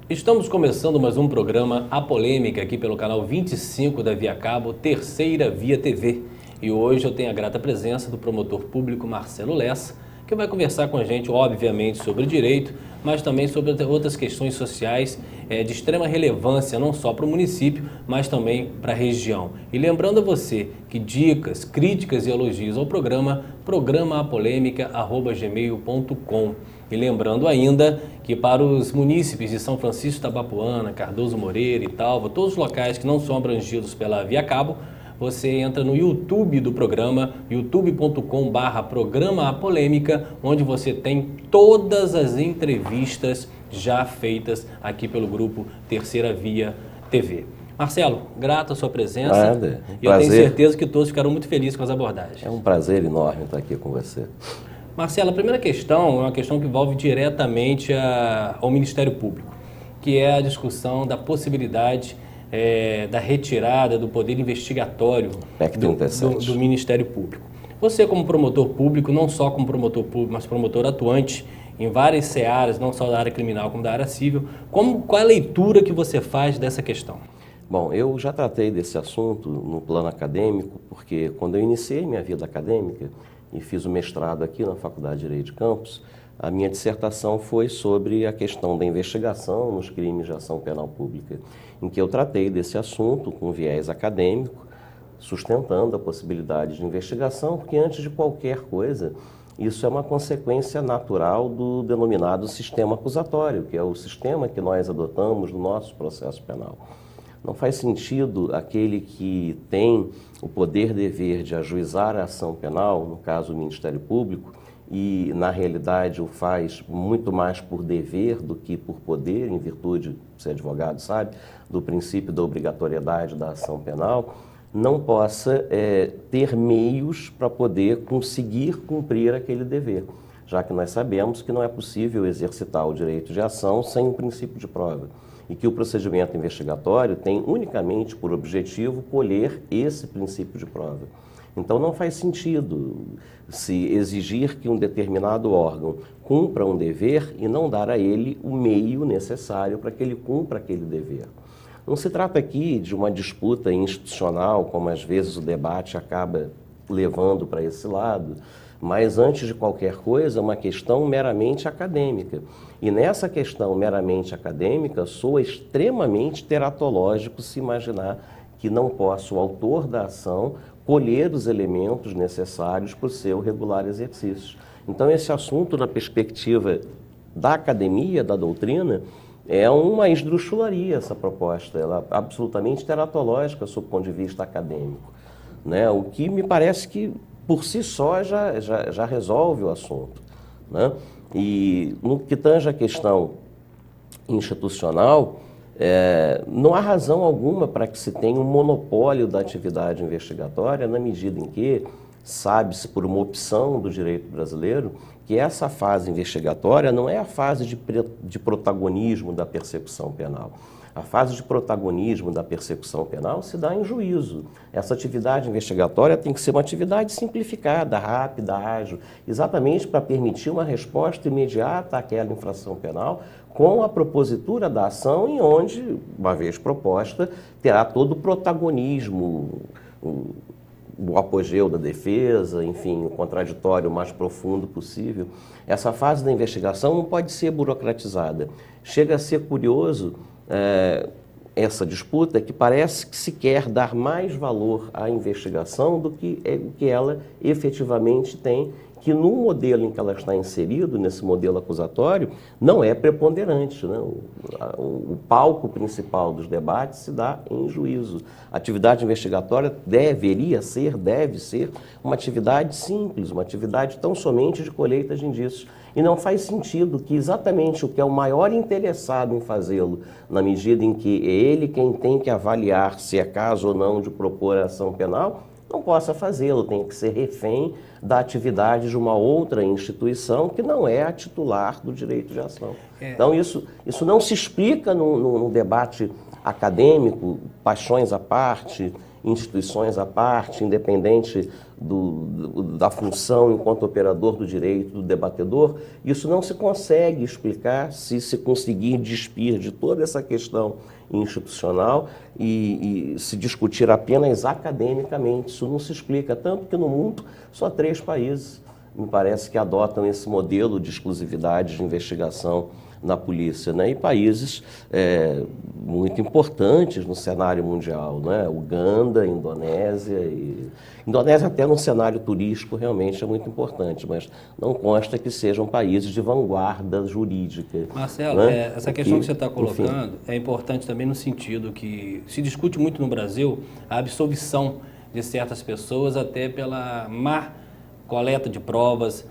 Estamos começando mais um programa A Polêmica aqui pelo canal 25 da Via Cabo, Terceira Via TV. E hoje eu tenho a grata presença do promotor público Marcelo Lessa, que vai conversar com a gente, obviamente, sobre direito, mas também sobre outras questões sociais de extrema relevância, não só para o município, mas também para a região. E lembrando a você que dicas, críticas e elogios ao programa apolemica@gmail.com. E lembrando ainda que para os munícipes de São Francisco Tabapuana, Cardoso Moreira e Talva, todos os locais que não são abrangidos pela Via Cabo, você entra no YouTube do programa, youtube.com/programa A Polêmica, onde você tem todas as entrevistas já feitas aqui pelo grupo Terceira Via TV. Marcelo, grato a sua presença. Nada, e eu tenho certeza que todos ficaram muito felizes com as abordagens. É um prazer enorme estar aqui com você. Marcelo, a primeira questão é uma questão que envolve diretamente ao Ministério Público, que é a discussão da possibilidade da retirada do poder investigatório do Ministério Público. Você, como promotor público, não só como promotor público, mas promotor atuante em várias searas, não só da área criminal como da área civil, qual é a leitura que você faz dessa questão? Bom, eu já tratei desse assunto no plano acadêmico, porque quando eu iniciei minha vida acadêmica e fiz o mestrado aqui na Faculdade de Direito de Campos, a minha dissertação foi sobre a questão da investigação nos crimes de ação penal pública, em que eu tratei desse assunto com viés acadêmico, sustentando a possibilidade de investigação, porque antes de qualquer coisa, isso é uma consequência natural do denominado sistema acusatório, que é o sistema que nós adotamos no nosso processo penal. Não faz sentido aquele que tem o poder-dever de ajuizar a ação penal, no caso o Ministério Público, e na realidade o faz muito mais por dever do que por poder, em virtude, você é advogado sabe, do princípio da obrigatoriedade da ação penal, não possa ter meios para poder conseguir cumprir aquele dever, já que nós sabemos que não é possível exercitar o direito de ação sem o princípio de prova, e que o procedimento investigatório tem unicamente por objetivo colher esse princípio de prova. Então não faz sentido se exigir que um determinado órgão cumpra um dever e não dar a ele o meio necessário para que ele cumpra aquele dever. Não se trata aqui de uma disputa institucional, como às vezes o debate acaba levando para esse lado, mas antes de qualquer coisa, uma questão meramente acadêmica. E nessa questão meramente acadêmica, soa extremamente teratológico se imaginar que não possa o autor da ação colher os elementos necessários para o seu regular exercício. Então, esse assunto, na perspectiva da academia, da doutrina, é uma esdrúxularia essa proposta, ela é absolutamente teratológica sob o ponto de vista acadêmico, né? O que me parece que, por si só, já resolve o assunto, né? E no que tange a questão institucional, não há razão alguma para que se tenha um monopólio da atividade investigatória, na medida em que sabe-se por uma opção do direito brasileiro que essa fase investigatória não é a fase de protagonismo da persecução penal. A fase de protagonismo da persecução penal se dá em juízo. Essa atividade investigatória tem que ser uma atividade simplificada, rápida, ágil, exatamente para permitir uma resposta imediata àquela infração penal com a propositura da ação em onde, uma vez proposta, terá todo o protagonismo, o apogeu da defesa, enfim, o contraditório mais profundo possível. Essa fase da investigação não pode ser burocratizada. Chega a ser curioso essa disputa, que parece que se quer dar mais valor à investigação do que ela efetivamente tem, que no modelo em que ela está inserido, nesse modelo acusatório, não é preponderante, né? O palco principal dos debates se dá em juízo. A atividade investigatória deve ser uma atividade simples, uma atividade tão somente de colheita de indícios. E não faz sentido que exatamente o que é o maior interessado em fazê-lo, na medida em que é ele quem tem que avaliar se é caso ou não de propor ação penal, não possa fazê-lo, tem que ser refém da atividade de uma outra instituição que não é a titular do direito de ação. Então isso não se explica no debate acadêmico, paixões à parte, instituições à parte, independente da função enquanto operador do direito, do debatedor. Isso não se consegue explicar se conseguir despir de toda essa questão institucional e se discutir apenas academicamente. Isso não se explica, tanto que no mundo só 3 países, me parece, que adotam esse modelo de exclusividade de investigação na polícia, né? E países muito importantes no cenário mundial, né? Uganda, Indonésia. Indonésia até no cenário turístico realmente é muito importante, mas não consta que sejam países de vanguarda jurídica. Marcelo, né? essa questão que você está colocando é importante também no sentido que se discute muito no Brasil a absolvição de certas pessoas até pela má coleta de provas,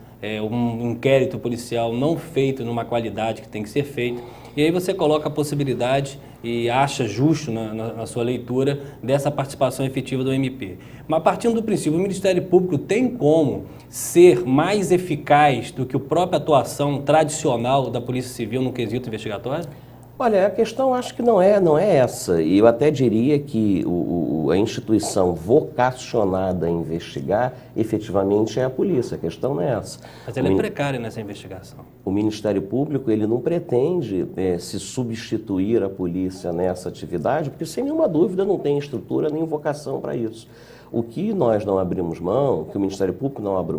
um inquérito policial não feito numa qualidade que tem que ser feito. E aí você coloca a possibilidade e acha justo na sua leitura dessa participação efetiva do MP. Mas partindo do princípio, o Ministério Público tem como ser mais eficaz do que a própria atuação tradicional da Polícia Civil no quesito investigatório? Olha, a questão acho que não é essa. E eu até diria que a instituição vocacionada a investigar efetivamente é a polícia. A questão não é essa. Mas ela é precária nessa investigação. O Ministério Público ele não pretende se substituir a polícia nessa atividade, porque sem nenhuma dúvida não tem estrutura nem vocação para isso. O que nós não abrimos mão, que o Ministério Público não abre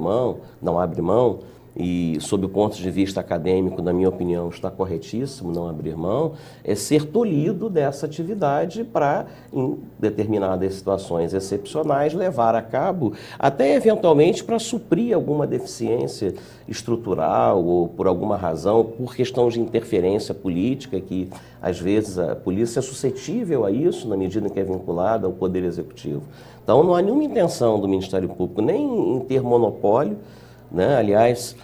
mão, e sob o ponto de vista acadêmico, na minha opinião, está corretíssimo não abrir mão, é ser tolhido dessa atividade para, em determinadas situações excepcionais, levar a cabo, até eventualmente para suprir alguma deficiência estrutural ou por alguma razão, por questão de interferência política, que às vezes a polícia é suscetível a isso, na medida em que é vinculada ao Poder Executivo. Então não há nenhuma intenção do Ministério Público nem em ter monopólio, né? Aliás,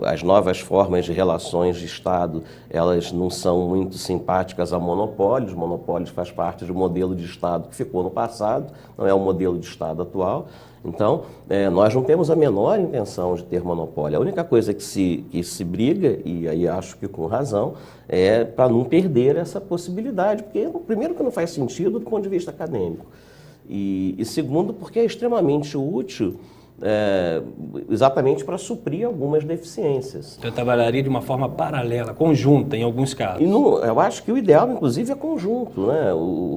as novas formas de relações de Estado, elas não são muito simpáticas a monopólios. Monopólios faz parte do modelo de Estado que ficou no passado, não é o modelo de Estado atual. Então, nós não temos a menor intenção de ter monopólio. A única coisa que se briga, e aí acho que com razão, é para não perder essa possibilidade, porque, primeiro, que não faz sentido do ponto de vista acadêmico, e segundo, porque é extremamente útil, exatamente para suprir algumas deficiências. Você trabalharia de uma forma paralela, conjunta, em alguns casos. Eu acho que o ideal, inclusive, é conjunto, né?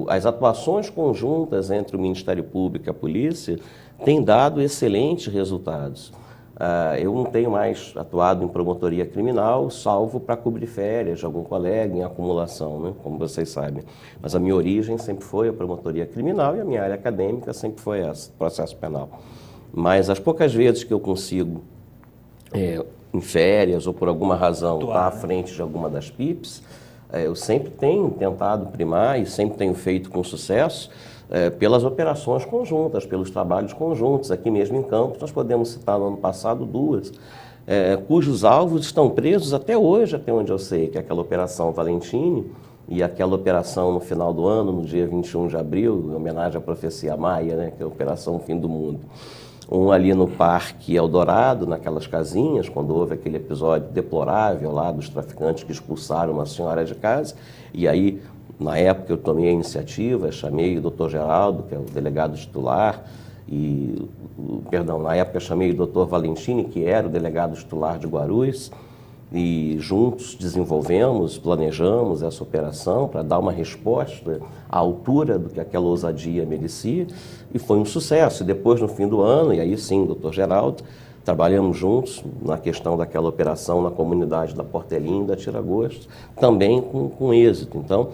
As atuações conjuntas entre o Ministério Público e a polícia têm dado excelentes resultados. Eu não tenho mais atuado em promotoria criminal, salvo para cobrir férias de algum colega em acumulação, né? Como vocês sabem. Mas a minha origem sempre foi a promotoria criminal e a minha área acadêmica sempre foi essa, processo penal. Mas as poucas vezes que eu consigo, em férias ou por alguma razão, estar à frente de alguma das PIPs, eu sempre tenho tentado primar e sempre tenho feito com sucesso pelas operações conjuntas, pelos trabalhos conjuntos. Aqui mesmo em Campos, nós podemos citar no ano passado 2, cujos alvos estão presos até hoje, até onde eu sei, que é aquela Operação Valentine e aquela operação no final do ano, no dia 21 de abril, em homenagem à profecia maia, né, que é a Operação Fim do Mundo. Um ali no Parque Eldorado, naquelas casinhas, quando houve aquele episódio deplorável lá dos traficantes que expulsaram uma senhora de casa. E aí, na época, eu tomei a iniciativa, chamei o doutor Geraldo, que é o delegado titular, na época chamei o doutor Valentini, que era o delegado titular de Guarulhos, e juntos desenvolvemos, planejamos essa operação para dar uma resposta à altura do que aquela ousadia merecia, e foi um sucesso. E depois, no fim do ano, e aí sim, doutor Geraldo, trabalhamos juntos na questão daquela operação na comunidade da Portelinha e da Tiragosto, também com êxito. Então,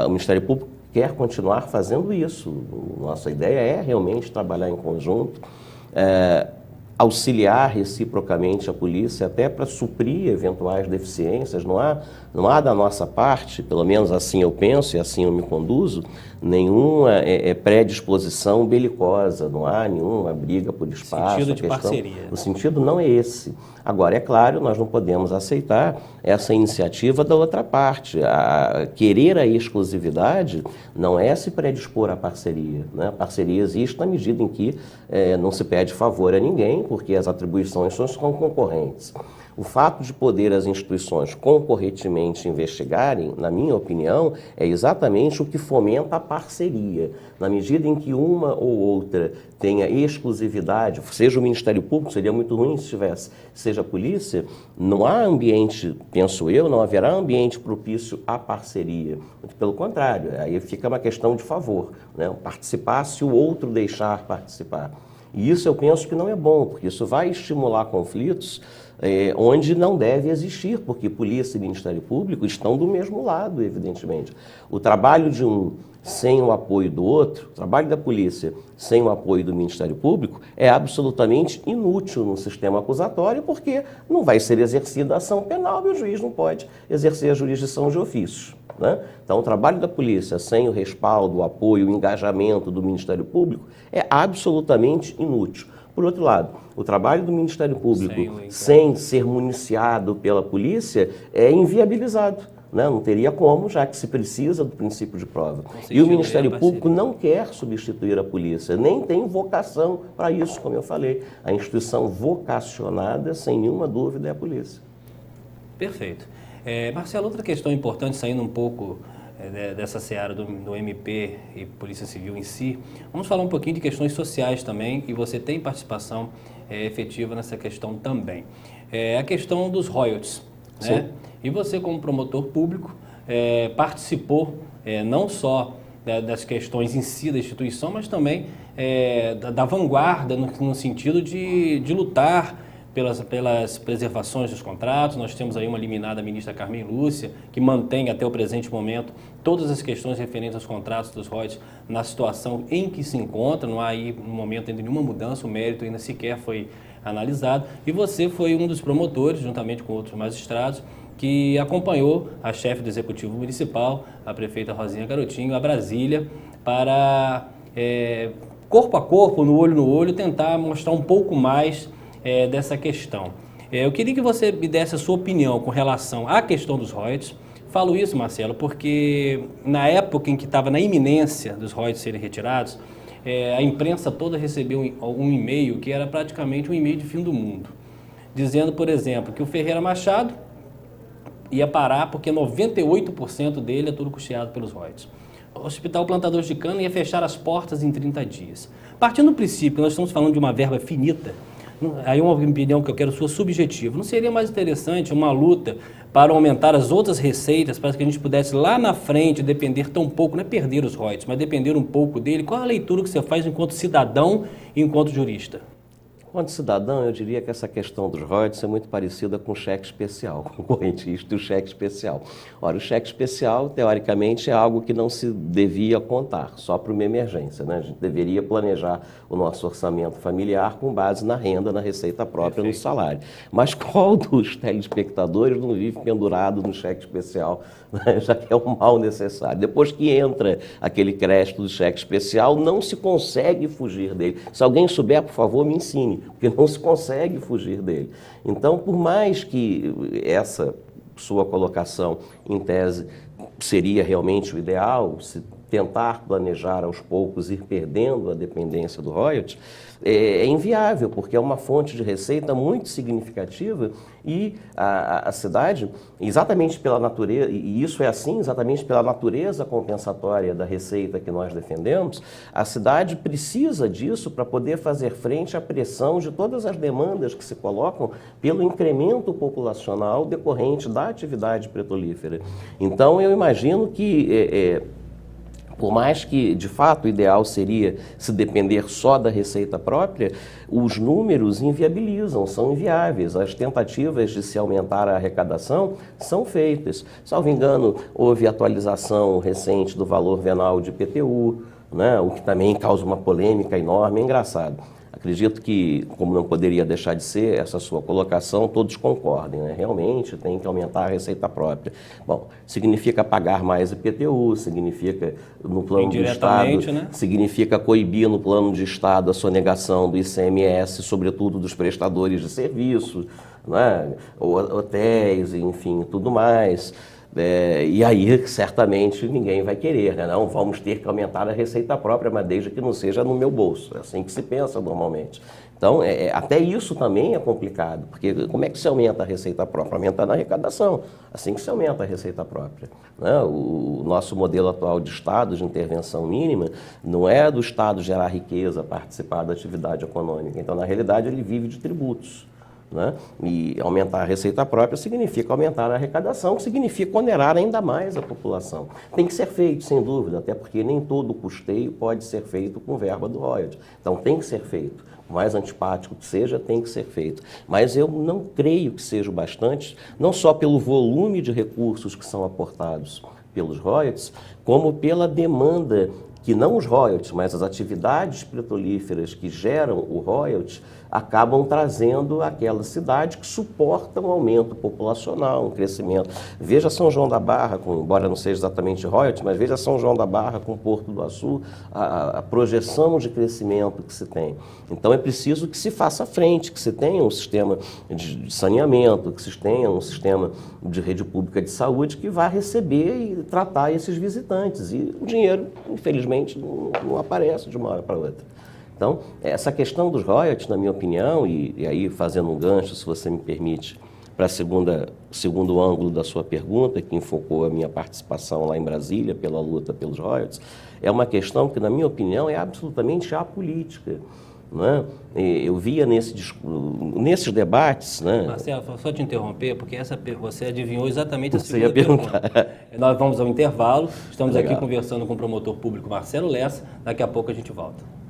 o Ministério Público quer continuar fazendo isso. Nossa ideia é realmente trabalhar em conjunto. auxiliar reciprocamente a polícia até para suprir eventuais deficiências. Não há da nossa parte, pelo menos assim eu penso e assim eu me conduzo, nenhuma predisposição belicosa, não há nenhuma briga por espaço. Sentido de parceria. O sentido não é esse. Agora, é claro, nós não podemos aceitar essa iniciativa da outra parte. Querer a exclusividade não é se predispor à parceria, né? A parceria existe na medida em que não se pede favor a ninguém, porque as atribuições são concorrentes. O fato de poder as instituições concorrentemente investigarem, na minha opinião, é exatamente o que fomenta a parceria. Na medida em que uma ou outra tenha exclusividade, seja o Ministério Público, seria muito ruim se tivesse, seja a polícia, não há ambiente, penso eu, não haverá ambiente propício à parceria. Pelo contrário, aí fica uma questão de favor, né? Participar se o outro deixar participar. E isso eu penso que não é bom, porque isso vai estimular conflitos onde não deve existir, porque polícia e Ministério Público estão do mesmo lado, evidentemente. O trabalho de um sem o apoio do outro, o trabalho da polícia sem o apoio do Ministério Público é absolutamente inútil no sistema acusatório, porque não vai ser exercida a ação penal e o juiz não pode exercer a jurisdição de ofício, né? Então, o trabalho da polícia sem o respaldo, o apoio, o engajamento do Ministério Público é absolutamente inútil. Por outro lado, o trabalho do Ministério Público sem ser municiado pela polícia é inviabilizado, né? Não teria como, já que se precisa do princípio de prova. E o Ministério Público não quer substituir a polícia, nem tem vocação para isso, como eu falei. A instituição vocacionada, sem nenhuma dúvida, é a polícia. Perfeito. Marcelo, outra questão importante, saindo um pouco dessa seara do MP e Polícia Civil em si, vamos falar um pouquinho de questões sociais também, e você tem participação efetiva nessa questão também. A questão dos royalties, né? E você, como promotor público, participou não só das questões em si da instituição, mas também da vanguarda no sentido de lutar pelas preservações dos contratos. Nós temos aí uma liminar da ministra Carmen Lúcia, que mantém até o presente momento todas as questões referentes aos contratos dos royalties na situação em que se encontra. Não há aí, no momento, ainda nenhuma mudança, o mérito ainda sequer foi analisado. E você foi um dos promotores, juntamente com outros magistrados, que acompanhou a chefe do Executivo Municipal, a prefeita Rosinha Garotinho, a Brasília, para, corpo a corpo, no olho, tentar mostrar um pouco mais dessa questão. Eu queria que você me desse a sua opinião com relação à questão dos royalties. Falo isso, Marcelo, porque na época em que estava na iminência dos royalties serem retirados, a imprensa toda recebeu um e-mail que era praticamente um e-mail de fim do mundo, dizendo, por exemplo, que o Ferreira Machado ia parar porque 98% dele é tudo custeado pelos royalties. O Hospital Plantadores de Cana ia fechar as portas em 30 dias. Partindo do princípio que nós estamos falando de uma verba finita, aí uma opinião que eu quero sua subjetiva, não seria mais interessante uma luta para aumentar as outras receitas, para que a gente pudesse lá na frente depender tão pouco, não é perder os royalties, mas depender um pouco dele? Qual a leitura que você faz enquanto cidadão e enquanto jurista? Enquanto cidadão, eu diria que essa questão dos royalties é muito parecida com o cheque especial, com o correntista e o cheque especial. Ora, o cheque especial, teoricamente, é algo que não se devia contar, só para uma emergência, né? A gente deveria planejar o nosso orçamento familiar com base na renda, na receita própria, no salário. Mas qual dos telespectadores não vive pendurado no cheque especial, né? Já que é um mal necessário? Depois que entra aquele crédito do cheque especial, não se consegue fugir dele. Se alguém souber, por favor, me ensine, porque não se consegue fugir dele. Então, por mais que essa sua colocação, em tese, seria realmente o ideal, se tentar planejar aos poucos, ir perdendo a dependência do royalties, é inviável, porque é uma fonte de receita muito significativa e a cidade, exatamente pela natureza, e isso é assim exatamente pela natureza compensatória da receita que nós defendemos, a cidade precisa disso para poder fazer frente à pressão de todas as demandas que se colocam pelo incremento populacional decorrente da atividade petrolífera. Então, eu imagino que por mais que, de fato, o ideal seria se depender só da receita própria, os números inviabilizam, são inviáveis. As tentativas de se aumentar a arrecadação são feitas. Salvo engano, houve atualização recente do valor venal de IPTU, né, o que também causa uma polêmica enorme. É engraçado. Acredito que, como não poderia deixar de ser, essa sua colocação, todos concordem, né? Realmente tem que aumentar a receita própria. Bom, significa pagar mais IPTU, significa, no plano do Estado, né? significa coibir no plano de Estado a sonegação do ICMS, sobretudo dos prestadores de serviço, né? Hotéis, enfim, tudo mais. E aí, certamente, ninguém vai querer, né? Não, vamos ter que aumentar a receita própria, mas desde que não seja no meu bolso. É assim que se pensa normalmente. Então, até isso também é complicado, porque como é que se aumenta a receita própria? Aumenta na arrecadação, assim que se aumenta a receita própria, né? O nosso modelo atual de Estado, de intervenção mínima, não é do Estado gerar riqueza, participar da atividade econômica. Então, na realidade, ele vive de tributos. Né? E aumentar a receita própria significa aumentar a arrecadação, que significa onerar ainda mais a população. Tem que ser feito, sem dúvida, até porque nem todo custeio pode ser feito com verba do royalty. Então tem que ser feito. Por mais antipático que seja, tem que ser feito. Mas eu não creio que seja o bastante, não só pelo volume de recursos que são aportados pelos royalties, como pela demanda que não os royalties, mas as atividades petrolíferas que geram o royalty acabam trazendo àquela cidade que suporta um aumento populacional, um crescimento. Veja São João da Barra, embora não seja exatamente royalties, mas veja São João da Barra com Porto do Açu, a projeção de crescimento que se tem. Então é preciso que se faça frente, que se tenha um sistema de saneamento, que se tenha um sistema de rede pública de saúde que vá receber e tratar esses visitantes. E o dinheiro, infelizmente, não aparece de uma hora para outra. Então, essa questão dos royalties, na minha opinião, e aí fazendo um gancho, se você me permite, para o segundo ângulo da sua pergunta, que enfocou a minha participação lá em Brasília pela luta pelos royalties, é uma questão que, na minha opinião, é absolutamente apolítica. Né? Eu via nesses debates... Né? Marcelo, só te interromper, porque você adivinhou exatamente a segunda pergunta. Nós vamos ao intervalo, estamos aqui conversando com o promotor público Marcelo Lessa, daqui a pouco a gente volta.